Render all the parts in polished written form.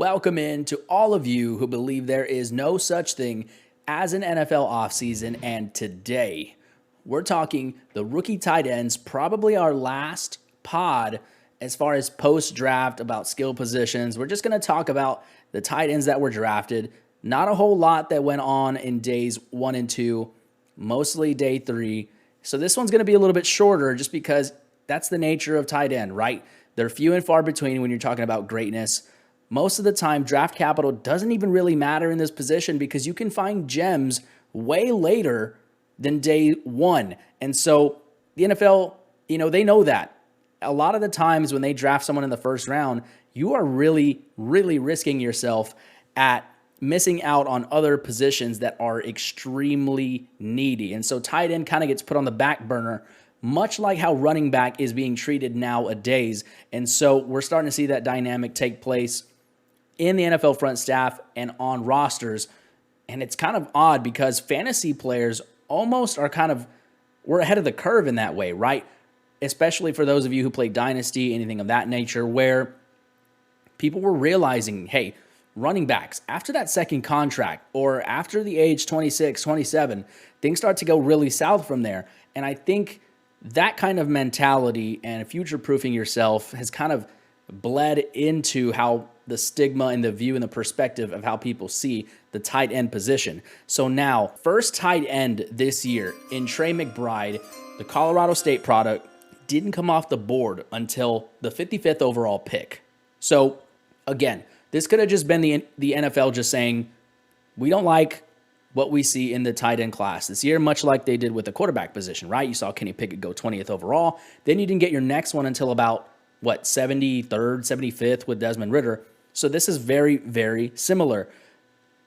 Welcome in to all of you who believe there is no such thing as an NFL offseason, and today we're talking the rookie tight ends, probably our last pod as far as post-draft about skill positions. We're just going to talk about the tight ends that were drafted. Not a whole lot that went on in days 1 and 2, mostly day 3. So this one's going to be a little bit shorter just because that's the nature of tight end, right? They're few and far between when you're talking about greatness. Most of the time, draft capital doesn't even really matter in this position because you can find gems way later than day 1. And so the NFL, they know that. A lot of the times when they draft someone in the first round, you are really, really risking yourself at missing out on other positions that are extremely needy. And so tight end kind of gets put on the back burner, much like how running back is being treated nowadays. And so we're starting to see that dynamic take place in the NFL front staff and on rosters. And it's kind of odd because fantasy players almost are we're ahead of the curve in that way, right? Especially for those of you who play Dynasty, anything of that nature, where people were realizing, hey, running backs, after that second contract or after the age 26, 27, things start to go really south from there. And I think that kind of mentality and future-proofing yourself has kind of bled into how the stigma and the view and the perspective of how people see the tight end position. So now, first tight end this year in Trey McBride, the Colorado State product, didn't come off the board until the 55th overall pick. So again, this could have just been the NFL just saying, we don't like what we see in the tight end class this year, much like they did with the quarterback position, right? You saw Kenny Pickett go 20th overall. Then you didn't get your next one until about, 73rd, 75th with Desmond Ridder. So this is very, very similar.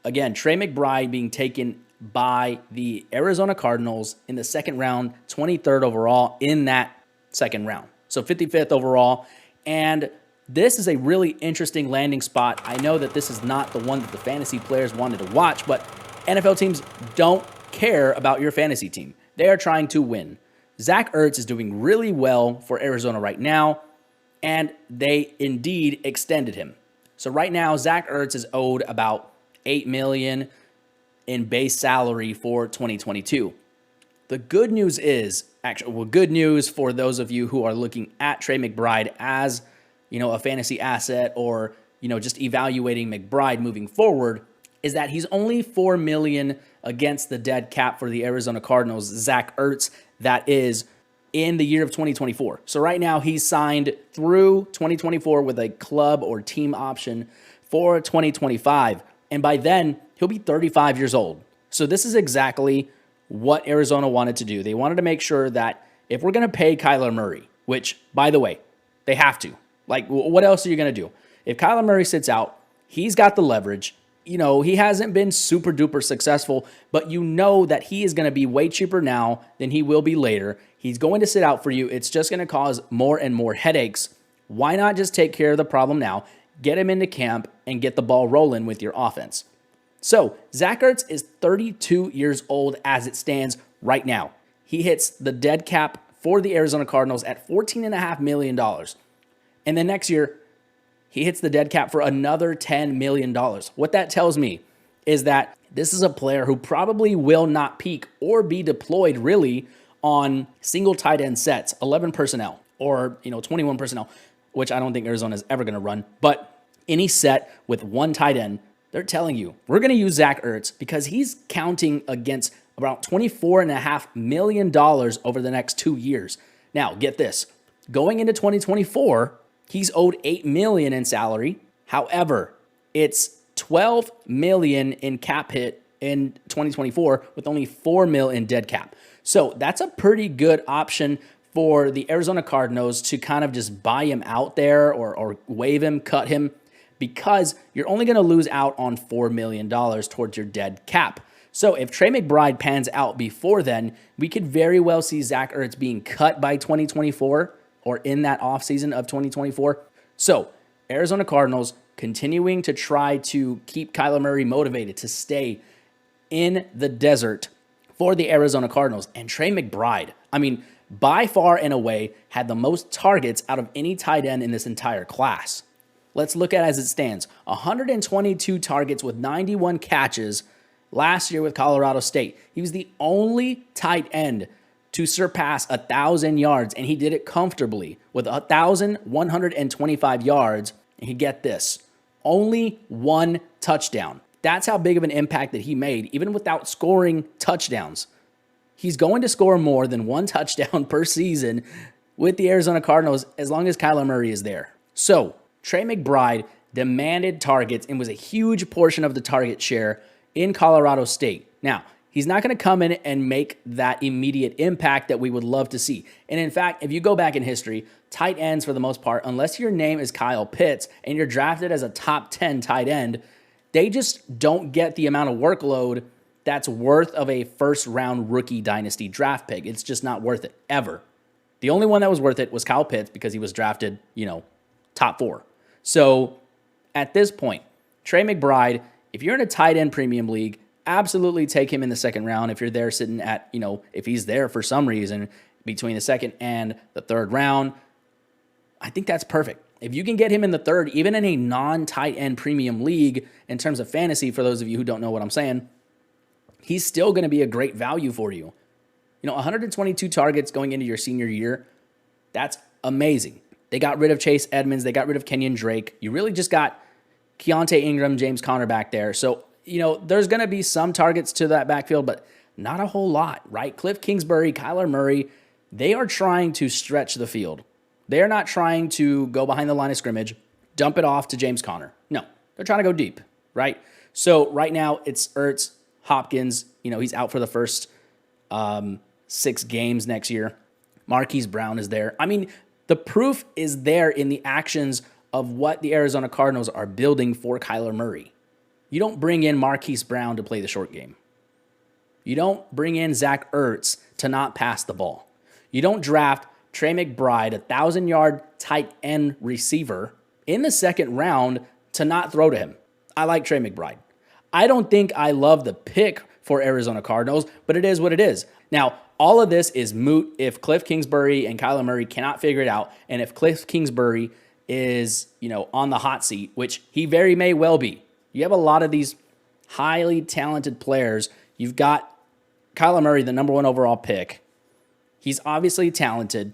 Again, Trey McBride being taken by the Arizona Cardinals in the second round, 23rd overall in that second round. So 55th overall. And this is a really interesting landing spot. I know that this is not the one that the fantasy players wanted to watch, but NFL teams don't care about your fantasy team. They are trying to win. Zach Ertz is doing really well for Arizona right now, and they indeed extended him. So right now, Zach Ertz is owed about $8 million in base salary for 2022. The good news is, good news for those of you who are looking at Trey McBride as, a fantasy asset or, just evaluating McBride moving forward, is that he's only $4 million against the dead cap for the Arizona Cardinals, Zach Ertz, that is in the year of 2024. So right now he's signed through 2024 with a club or team option for 2025. And by then he'll be 35 years old. So this is exactly what Arizona wanted to do. They wanted to make sure that if we're going to pay Kyler Murray, which by the way, they have to, what else are you going to do? If Kyler Murray sits out, he's got the leverage. He hasn't been super duper successful, but that he is going to be way cheaper now than he will be later. He's going to sit out for you. It's just going to cause more and more headaches. Why not just take care of the problem now, get him into camp, and get the ball rolling with your offense? So Zach Ertz is 32 years old as it stands right now. He hits the dead cap for the Arizona Cardinals at $14.5 million. And then next year, he hits the dead cap for another $10 million. What that tells me is that this is a player who probably will not peak or be deployed really on single tight end sets, 11 personnel or 21 personnel, which I don't think Arizona is ever going to run. But any set with one tight end, they're telling you, we're going to use Zach Ertz because he's counting against about $24.5 million over the next 2 years. Now, get this. Going into 2024, he's owed $8 million in salary. However, it's $12 million in cap hit in 2024 with only $4 million in dead cap. So that's a pretty good option for the Arizona Cardinals to kind of just buy him out there or waive him, cut him, because you're only going to lose out on $4 million towards your dead cap. So if Trey McBride pans out before then, we could very well see Zach Ertz being cut by 2024 or in that offseason of 2024. So Arizona Cardinals continuing to try to keep Kyler Murray motivated to stay in the desert for the Arizona Cardinals. And Trey McBride, by far and away, had the most targets out of any tight end in this entire class. Let's look at it as it stands. 122 targets with 91 catches last year with Colorado State. He was the only tight end to surpass 1,000 yards, and he did it comfortably with 1,125 yards. And you get this, only one touchdown. That's how big of an impact that he made, even without scoring touchdowns. He's going to score more than one touchdown per season with the Arizona Cardinals as long as Kyler Murray is there. So Trey McBride demanded targets and was a huge portion of the target share in Colorado State. Now, he's not going to come in and make that immediate impact that we would love to see. And in fact, if you go back in history, tight ends for the most part, unless your name is Kyle Pitts and you're drafted as a top 10 tight end, they just don't get the amount of workload that's worth of a first-round rookie dynasty draft pick. It's just not worth it, ever. The only one that was worth it was Kyle Pitts because he was drafted, top 4. So at this point, Trey McBride, if you're in a tight end premium league, absolutely take him in the second round. If you're there sitting at, if he's there for some reason between the second and the third round, I think that's perfect. If you can get him in the third, even in a non-tight end premium league, in terms of fantasy, for those of you who don't know what I'm saying, he's still going to be a great value for you. 122 targets going into your senior year, that's amazing. They got rid of Chase Edmonds. They got rid of Kenyon Drake. You really just got Keontae Ingram, James Conner back there. So, there's going to be some targets to that backfield, but not a whole lot, right? Cliff Kingsbury, Kyler Murray, they are trying to stretch the field. They are not trying to go behind the line of scrimmage, dump it off to James Conner. No, they're trying to go deep, right? So right now it's Ertz, Hopkins. He's out for the first 6 games next year. Marquise Brown is there. I mean, the proof is there in the actions of what the Arizona Cardinals are building for Kyler Murray. You don't bring in Marquise Brown to play the short game. You don't bring in Zach Ertz to not pass the ball. You don't draft Trey McBride, 1,000-yard tight end receiver, in the second round to not throw to him. I like Trey McBride. I don't think I love the pick for Arizona Cardinals, but it is what it is. Now, all of this is moot if Cliff Kingsbury and Kyler Murray cannot figure it out, and if Cliff Kingsbury is, on the hot seat, which he very may well be. You have a lot of these highly talented players. You've got Kyler Murray, the number 1 overall pick. He's obviously talented.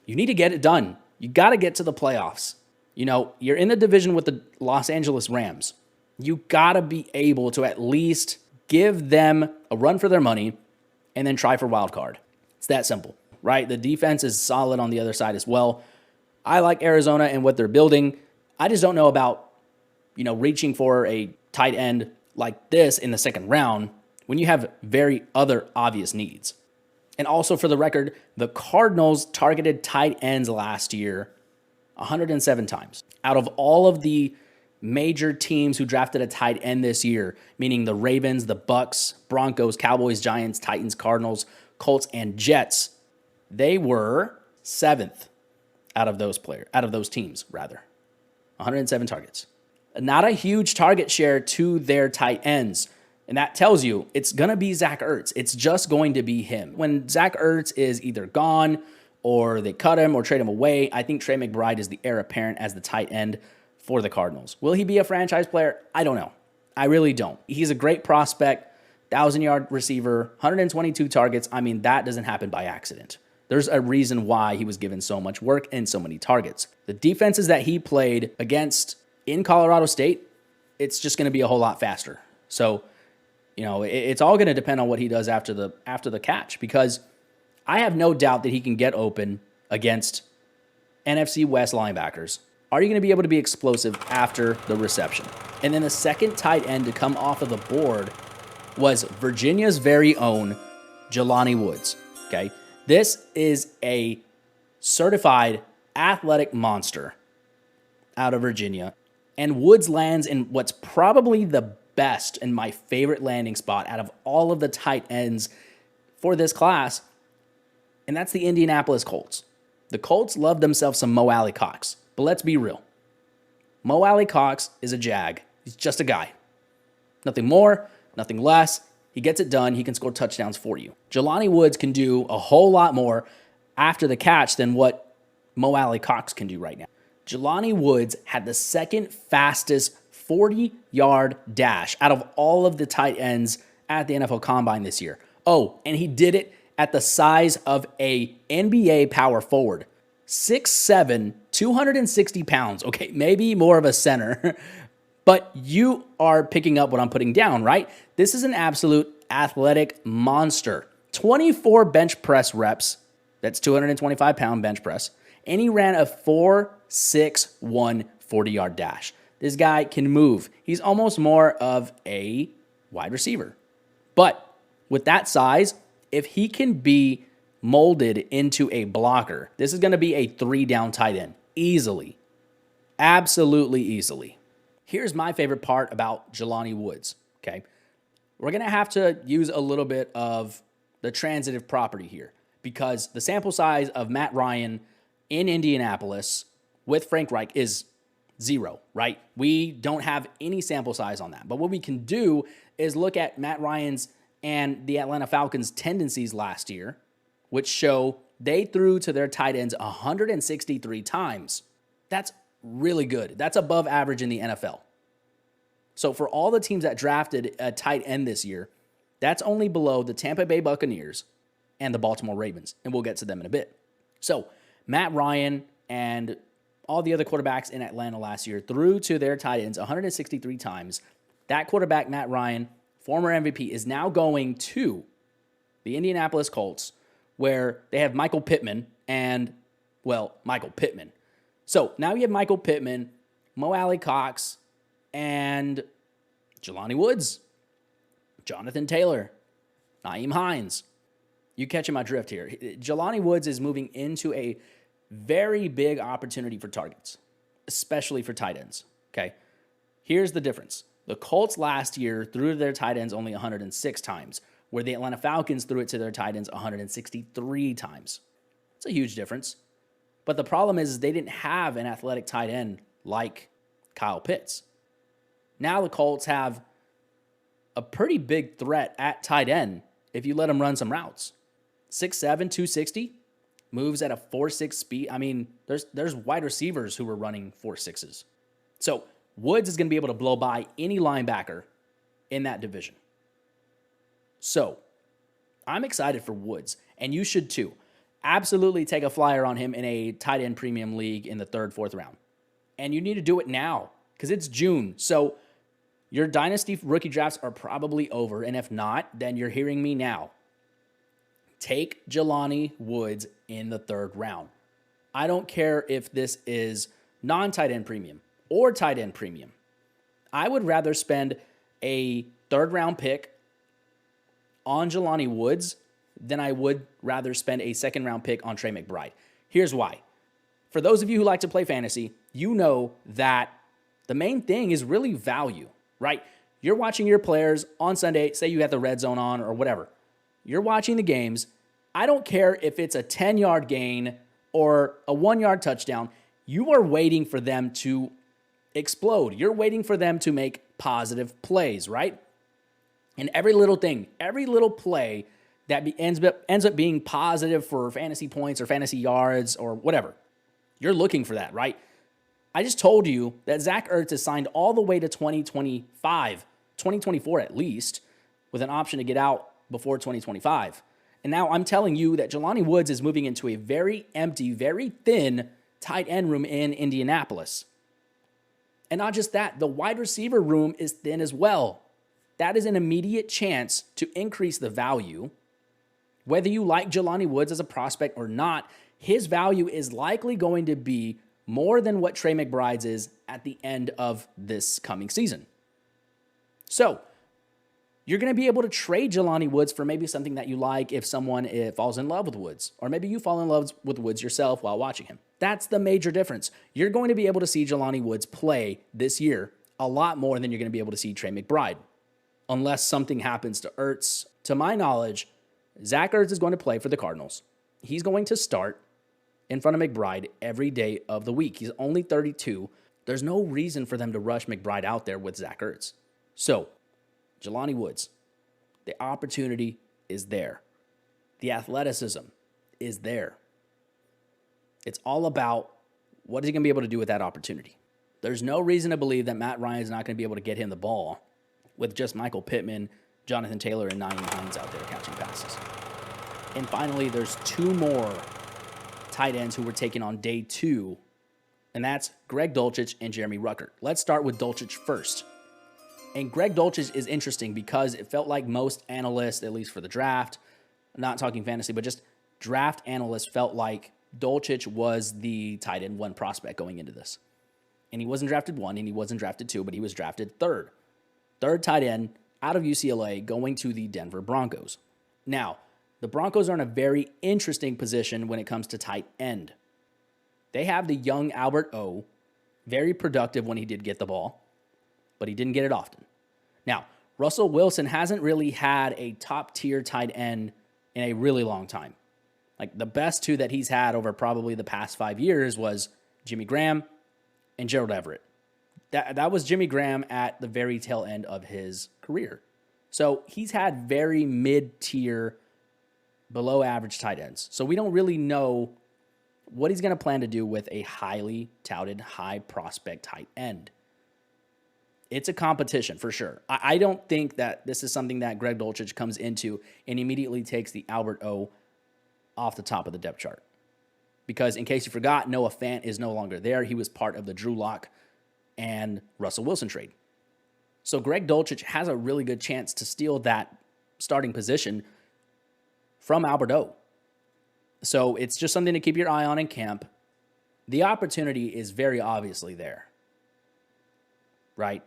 You need to get it done. You got to get to the playoffs. You're in the division with the Los Angeles Rams. You got to be able to at least give them a run for their money and then try for wild card. It's that simple, right? The defense is solid on the other side as well. I like Arizona and what they're building. I just don't know about, reaching for a tight end like this in the second round when you have very other obvious needs. And also for the record, the Cardinals targeted tight ends last year 107 times. Out of all of the major teams who drafted a tight end this year, meaning the Ravens, the Bucks, Broncos, Cowboys, Giants, Titans, Cardinals, Colts, and Jets, they were 7th out of those teams, 107 targets. Not a huge target share to their tight ends. And that tells you it's going to be Zach Ertz. It's just going to be him. When Zach Ertz is either gone or they cut him or trade him away, I think Trey McBride is the heir apparent as the tight end for the Cardinals. Will he be a franchise player? I don't know. I really don't. He's a great prospect, 1,000-yard receiver, 122 targets. I mean, that doesn't happen by accident. There's a reason why he was given so much work and so many targets. The defenses that he played against in Colorado State, it's just going to be a whole lot faster. So, it's all going to depend on what he does after the catch, because I have no doubt that he can get open against NFC West linebackers. Are you going to be able to be explosive after the reception? And then the second tight end to come off of the board was Virginia's very own Jelani Woods. Okay, this is a certified athletic monster out of Virginia. And Woods lands in what's probably the best and my favorite landing spot out of all of the tight ends for this class, and that's the Indianapolis Colts. The Colts love themselves some Mo Alley Cox, but let's be real. Mo Alley Cox is a jag. He's just a guy. Nothing more, nothing less. He gets it done. He can score touchdowns for you. Jelani Woods can do a whole lot more after the catch than what Mo Alley Cox can do right now. Jelani Woods had the second fastest 40-yard dash out of all of the tight ends at the NFL Combine this year. Oh, and he did it at the size of a NBA power forward. 6'7", 260 pounds. Okay, maybe more of a center, but you are picking up what I'm putting down, right? This is an absolute athletic monster. 24 bench press reps. That's 225-pound bench press. And he ran a 4.61 40-yard dash. This guy can move. He's almost more of a wide receiver. But with that size, if he can be molded into a blocker, this is going to be a 3-down tight end. Easily. Absolutely easily. Here's my favorite part about Jelani Woods, okay? We're going to have to use a little bit of the transitive property here because the sample size of Matt Ryan in Indianapolis with Frank Reich is 0, right? We don't have any sample size on that. But what we can do is look at Matt Ryan's and the Atlanta Falcons' tendencies last year, which show they threw to their tight ends 163 times. That's really good. That's above average in the NFL. So for all the teams that drafted a tight end this year, that's only below the Tampa Bay Buccaneers and the Baltimore Ravens, and we'll get to them in a bit. So Matt Ryan and all the other quarterbacks in Atlanta last year threw to their tight ends 163 times. That quarterback, Matt Ryan, former MVP, is now going to the Indianapolis Colts, where they have Michael Pittman and, well, Michael Pittman. So now you have Michael Pittman, Mo Alley-Cox, and Jelani Woods, Jonathan Taylor, Nyheim Hines. You catching my drift here. Jelani Woods is moving into a very big opportunity for targets, especially for tight ends, okay? Here's the difference. The Colts last year threw to their tight ends only 106 times, where the Atlanta Falcons threw it to their tight ends 163 times. It's a huge difference. But the problem is they didn't have an athletic tight end like Kyle Pitts. Now the Colts have a pretty big threat at tight end if you let him run some routes. 6'7", 260, moves at a 4.6 speed. I mean, there's wide receivers who were running 4.6s. So Woods is going to be able to blow by any linebacker in that division. So I'm excited for Woods, and you should too. Absolutely take a flyer on him in a tight end premium league in the 3rd, 4th round. And you need to do it now because it's June. So your dynasty rookie drafts are probably over, and if not, then you're hearing me now. Take Jelani Woods in the 3rd round. I don't care if this is non-tight end premium or tight end premium. I would rather spend a 3rd round pick on Jelani Woods than I would rather spend a 2nd round pick on Trey McBride. Here's why. For those of you who like to play fantasy, you know that the main thing is really value, right? You're watching your players on Sunday, say you have the red zone on or whatever. You're watching the games. I don't care if it's a 10-yard gain or a 1-yard touchdown. You are waiting for them to explode. You're waiting for them to make positive plays, right? And every little thing, every little play that ends up being positive for fantasy points or fantasy yards or whatever, you're looking for that, right? I just told you that Zach Ertz is signed all the way to 2025, 2024 at least, with an option to get out before 2025. And now I'm telling you that Jelani Woods is moving into a very empty, very thin tight end room in Indianapolis. And not just that, the wide receiver room is thin as well. That is an immediate chance to increase the value. Whether you like Jelani Woods as a prospect or not, his value is likely going to be more than what Trey McBride's is at the end of this coming season. So, you're going to be able to trade Jelani Woods for maybe something that you like if someone falls in love with Woods. Or maybe you fall in love with Woods yourself while watching him. That's the major difference. You're going to be able to see Jelani Woods play this year a lot more than you're going to be able to see Trey McBride. Unless something happens to Ertz. To my knowledge, Zach Ertz is going to play for the Cardinals. He's going to start in front of McBride every day of the week. He's only 32. There's no reason for them to rush McBride out there with Zach Ertz. So, Jelani Woods, the opportunity is there. The athleticism is there. It's all about what is he going to be able to do with that opportunity? There's no reason to believe that Matt Ryan's not going to be able to get him the ball with just Michael Pittman, Jonathan Taylor, and Nyheim Hines out there catching passes. And finally, there's two more tight ends who were taken on day 2, and that's Greg Dulcich and Jeremy Ruckert. Let's start with Dulcich first. And Greg Dulcich is interesting because it felt like most analysts, at least for the draft, not talking fantasy, but just draft analysts felt like Dulcich was the tight end 1 prospect going into this. And he wasn't drafted 1 and he wasn't drafted 2, but he was drafted 3rd. 3rd tight end out of UCLA going to the Denver Broncos. Now, the Broncos are in a very interesting position when it comes to tight end. They have the young Albert O, very productive when he did get the ball, but he didn't get it often. Now, Russell Wilson hasn't really had a top-tier tight end in a really long time. Like, the best 2 that he's had over probably the past 5 years was Jimmy Graham and Gerald Everett. That was Jimmy Graham at the very tail end of his career. So he's had very mid-tier, below-average tight ends. So we don't really know what he's going to plan to do with a highly touted, high-prospect tight end. It's a competition for sure. I don't think that this is something that Greg Dulcich comes into and immediately takes the Albert O off the top of the depth chart. Because in case you forgot, Noah Fant is no longer there. He was part of the Drew Lock and Russell Wilson trade. So Greg Dulcich has a really good chance to steal that starting position from Albert O. So it's just something to keep your eye on in camp. The opportunity is very obviously there, right?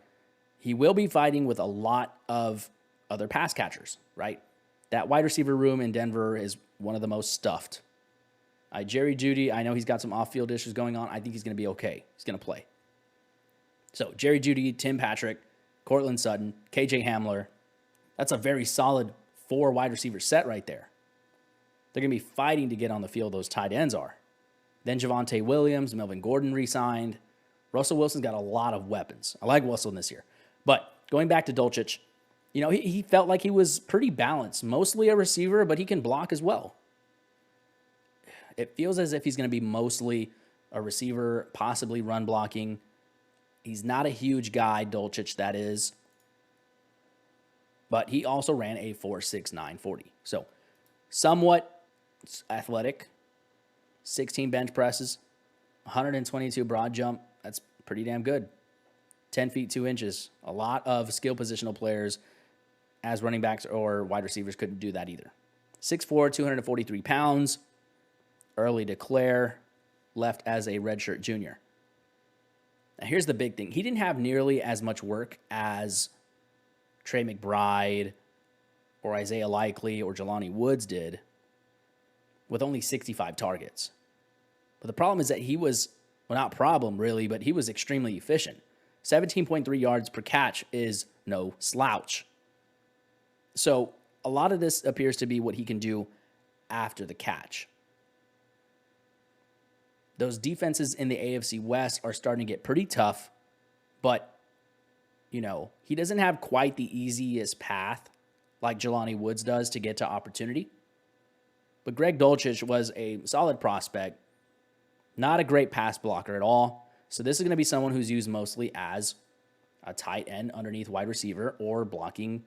He will be fighting with a lot of other pass catchers, right? That wide receiver room in Denver is one of the most stuffed. Jerry Jeudy, I know he's got some off-field issues going on. I think he's going to be okay. He's going to play. So Jerry Jeudy, Tim Patrick, Cortland Sutton, KJ Hamler. That's a very solid 4 wide receiver set right there. They're going to be fighting to get on the field, those tight ends are. Then Javonte Williams, Melvin Gordon re-signed. Russell Wilson's got a lot of weapons. I like Wilson this year. But going back to Dulcich, you know, he felt like he was pretty balanced. Mostly a receiver, but he can block as well. It feels as if he's going to be mostly a receiver, possibly run blocking. He's not a huge guy, Dulcich, that is. But he also ran a 4.69 40. So somewhat athletic. 16 bench presses. 122 broad jump. That's pretty damn good. 10 feet 2 inches. A lot of skill positional players as running backs or wide receivers couldn't do that either. 6'4", 243 pounds. Early declare. Left as a redshirt junior. Now, here's the big thing. He didn't have nearly as much work as Trey McBride or Isaiah Likely or Jelani Woods did with only 65 targets. But the problem is that he was, well, not problem really, but he was extremely efficient. 17.3 yards per catch is no slouch. So a lot of this appears to be what he can do after the catch. Those defenses in the AFC West are starting to get pretty tough, but, you know, he doesn't have quite the easiest path like Jelani Woods does to get to opportunity. But Greg Dulcich was a solid prospect, not a great pass blocker at all. So this is going to be someone who's used mostly as a tight end underneath wide receiver or blocking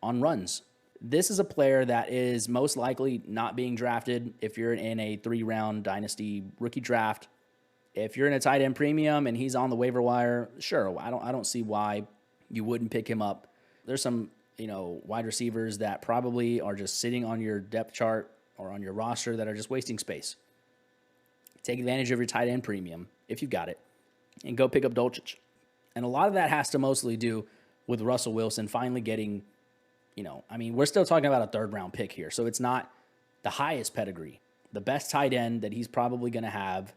on runs. This is a player that is most likely not being drafted if you're in a 3-round dynasty rookie draft. If you're in a tight end premium and he's on the waiver wire, sure, I don't see why you wouldn't pick him up. There's some, you know, wide receivers that probably are just sitting on your depth chart or on your roster that are just wasting space. Take advantage of your tight end premium if you've got it and go pick up Dulcich. And a lot of that has to mostly do with Russell Wilson finally getting, you know, I mean, we're still talking about a 3rd-round pick here, so it's not the highest pedigree. The best tight end that he's probably going to have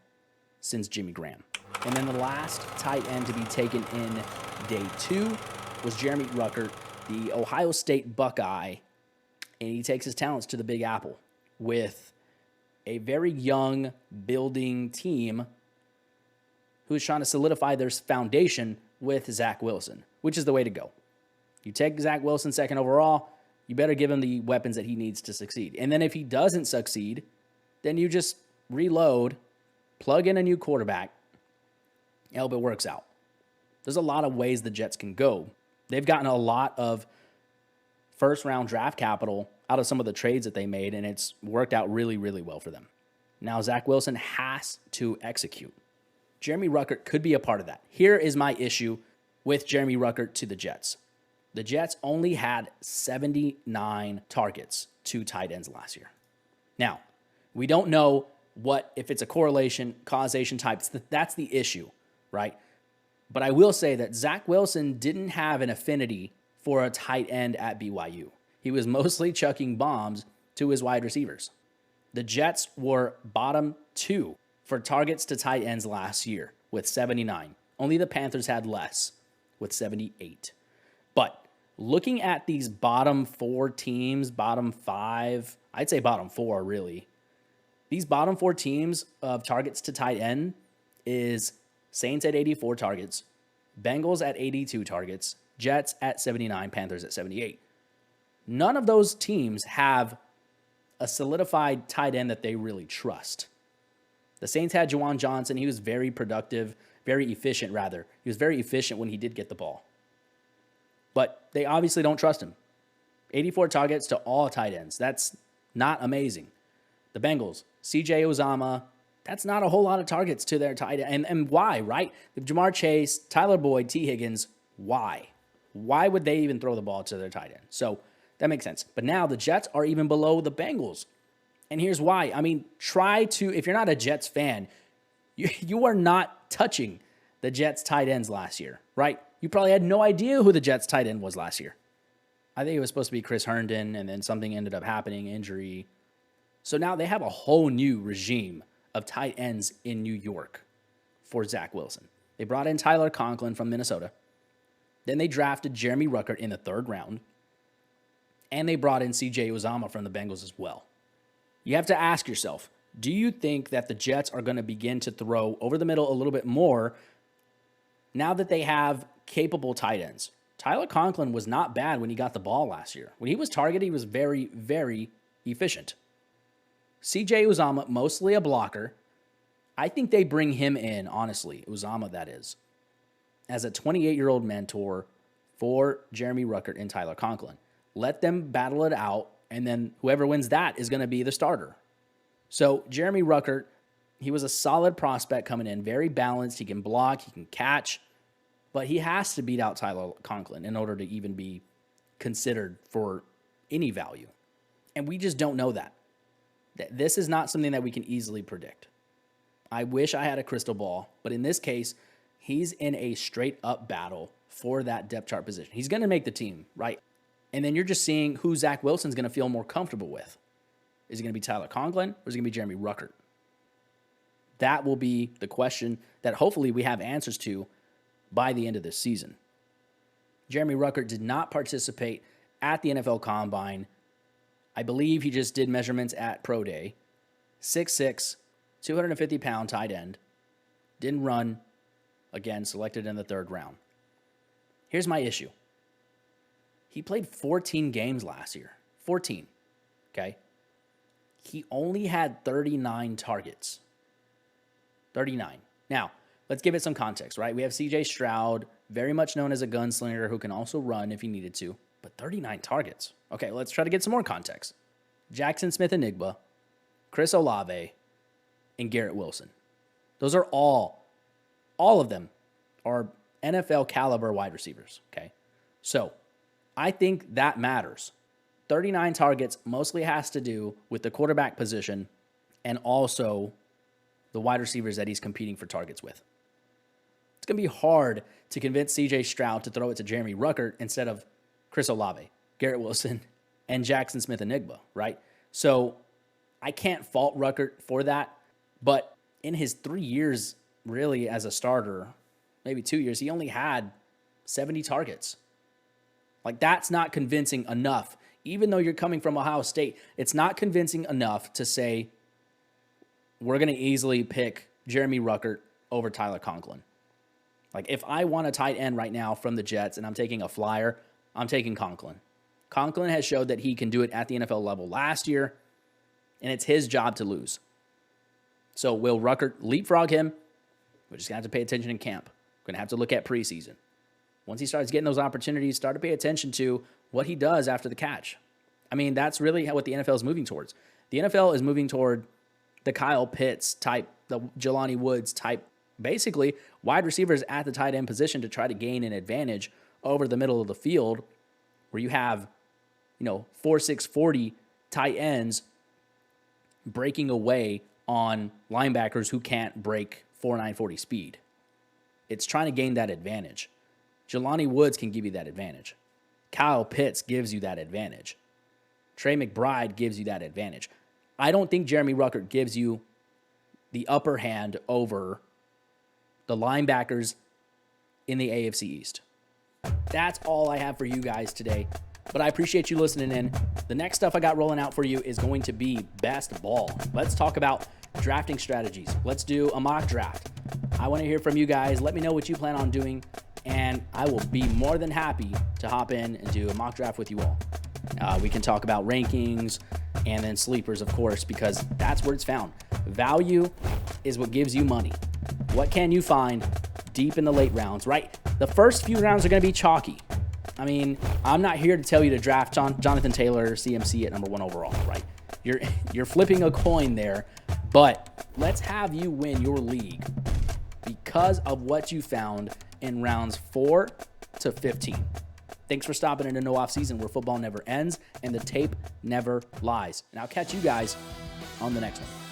since Jimmy Graham. And then the last tight end to be taken in day 2 was Jeremy Ruckert, the Ohio State Buckeye, and he takes his talents to the Big Apple with a very young building team who's trying to solidify their foundation with Zach Wilson, which is the way to go. You take Zach Wilson 2nd overall, you better give him the weapons that he needs to succeed. And then if he doesn't succeed, then you just reload plug in a new quarterback, I hope it works out. There's a lot of ways the Jets can go. They've gotten a lot of first-round draft capital out of some of the trades that they made, and it's worked out really, really well for them. Now, Zach Wilson has to execute. Jeremy Ruckert could be a part of that. Here is my issue with Jeremy Ruckert to the Jets. The Jets only had 79 targets to tight ends last year. Now, we don't know if it's a correlation, causation type. That's the issue, right? But I will say that Zach Wilson didn't have an affinity for a tight end at BYU. He was mostly chucking bombs to his wide receivers. The Jets were bottom 2 for targets to tight ends last year with 79. Only the Panthers had less with 78. But looking at these bottom 4 teams, bottom 5, I'd say bottom 4 really. These bottom 4 teams of targets to tight end is Saints at 84 targets, Bengals at 82 targets, Jets at 79, Panthers at 78. None of those teams have a solidified tight end that they really trust. The Saints had Juwan Johnson. He was very productive, very efficient rather. He was very efficient when he did get the ball. But they obviously don't trust him. 84 targets to all tight ends. That's not amazing. The Bengals, CJ Uzomah, that's not a whole lot of targets to their tight end. And why, right? Jamar Chase, Tyler Boyd, T. Higgins, why? Why would they even throw the ball to their tight end? So that makes sense. But now the Jets are even below the Bengals. And here's why. I mean, if you're not a Jets fan, you are not touching the Jets tight ends last year, right? You probably had no idea who the Jets tight end was last year. I think it was supposed to be Chris Herndon, and then something ended up happening, injury. So now they have a whole new regime of tight ends in New York for Zach Wilson. They brought in Tyler Conklin from Minnesota. Then they drafted Jeremy Ruckert in the 3rd round. And they brought in CJ Uzomah from the Bengals as well. You have to ask yourself, do you think that the Jets are going to begin to throw over the middle a little bit more now that they have capable tight ends? Tyler Conklin was not bad when he got the ball last year. When he was targeted, he was very, very efficient. CJ Uzomah, mostly a blocker. I think they bring him in, honestly, Uzomah that is, as a 28-year-old mentor for Jeremy Ruckert and Tyler Conklin. Let them battle it out, and then whoever wins that is going to be the starter. So Jeremy Ruckert, he was a solid prospect coming in, very balanced. He can block, he can catch, but he has to beat out Tyler Conklin in order to even be considered for any value. And we just don't know that. This is not something that we can easily predict. I wish I had a crystal ball, but in this case, he's in a straight-up battle for that depth chart position. He's going to make the team, right? And then you're just seeing who Zach Wilson's going to feel more comfortable with. Is it going to be Tyler Conklin or is it going to be Jeremy Ruckert? That will be the question that hopefully we have answers to by the end of this season. Jeremy Ruckert did not participate at the NFL Combine. I believe he just did measurements at Pro Day. 6'6", 250-pound tight end. Didn't run. Again, selected in the 3rd round. Here's my issue. He played 14 games last year. 14. Okay? He only had 39 targets. 39. Now, let's give it some context, right? We have CJ Stroud, very much known as a gunslinger who can also run if he needed to, but 39 targets. Okay, let's try to get some more context. Jackson Smith-Njigba, Chris Olave, and Garrett Wilson. Those are all of them are NFL caliber wide receivers, okay? So, I think that matters. 39 targets mostly has to do with the quarterback position and also the wide receivers that he's competing for targets with. It's going to be hard to convince CJ Stroud to throw it to Jeremy Ruckert instead of Chris Olave, Garrett Wilson, and Jackson Smith-Njigba, right? So I can't fault Ruckert for that, but in his 3 years really as a starter, maybe 2 years, he only had 70 targets. Like, that's not convincing enough. Even though you're coming from Ohio State, it's not convincing enough to say we're going to easily pick Jeremy Ruckert over Tyler Conklin. Like, if I want a tight end right now from the Jets and I'm taking a flyer, I'm taking Conklin. Conklin has showed that he can do it at the NFL level last year, and it's his job to lose. So will Ruckert leapfrog him? We're just going to have to pay attention in camp. We're going to have to look at preseason. Once he starts getting those opportunities, start to pay attention to what he does after the catch. I mean, that's really what the NFL is moving towards. The NFL is moving toward the Kyle Pitts type, the Jelani Woods type, basically wide receivers at the tight end position to try to gain an advantage over the middle of the field where you have, 4.6 40 tight ends breaking away on linebackers who can't break 4.9 40 speed. It's trying to gain that advantage. Jelani Woods can give you that advantage. Kyle Pitts gives you that advantage. Trey McBride gives you that advantage. I don't think Jeremy Ruckert gives you the upper hand over the linebackers in the AFC East. That's all I have for you guys today. But I appreciate you listening in. The next stuff I got rolling out for you is going to be best ball. Let's talk about drafting strategies. Let's do a mock draft. I want to hear from you guys. Let me know what you plan on doing, and I will be more than happy to hop in and do a mock draft with you all. We can talk about rankings and then sleepers, of course, because that's where it's found. Value is what gives you money. What can you find deep in the late rounds, right? The first few rounds are going to be chalky. I mean, I'm not here to tell you to draft Jonathan Taylor, CMC at number 1 overall, right? You're flipping a coin there, but let's have you win your league because of what you found in rounds 4 to 15. Thanks for stopping into No Offseason, where football never ends and the tape never lies. And I'll catch you guys on the next one.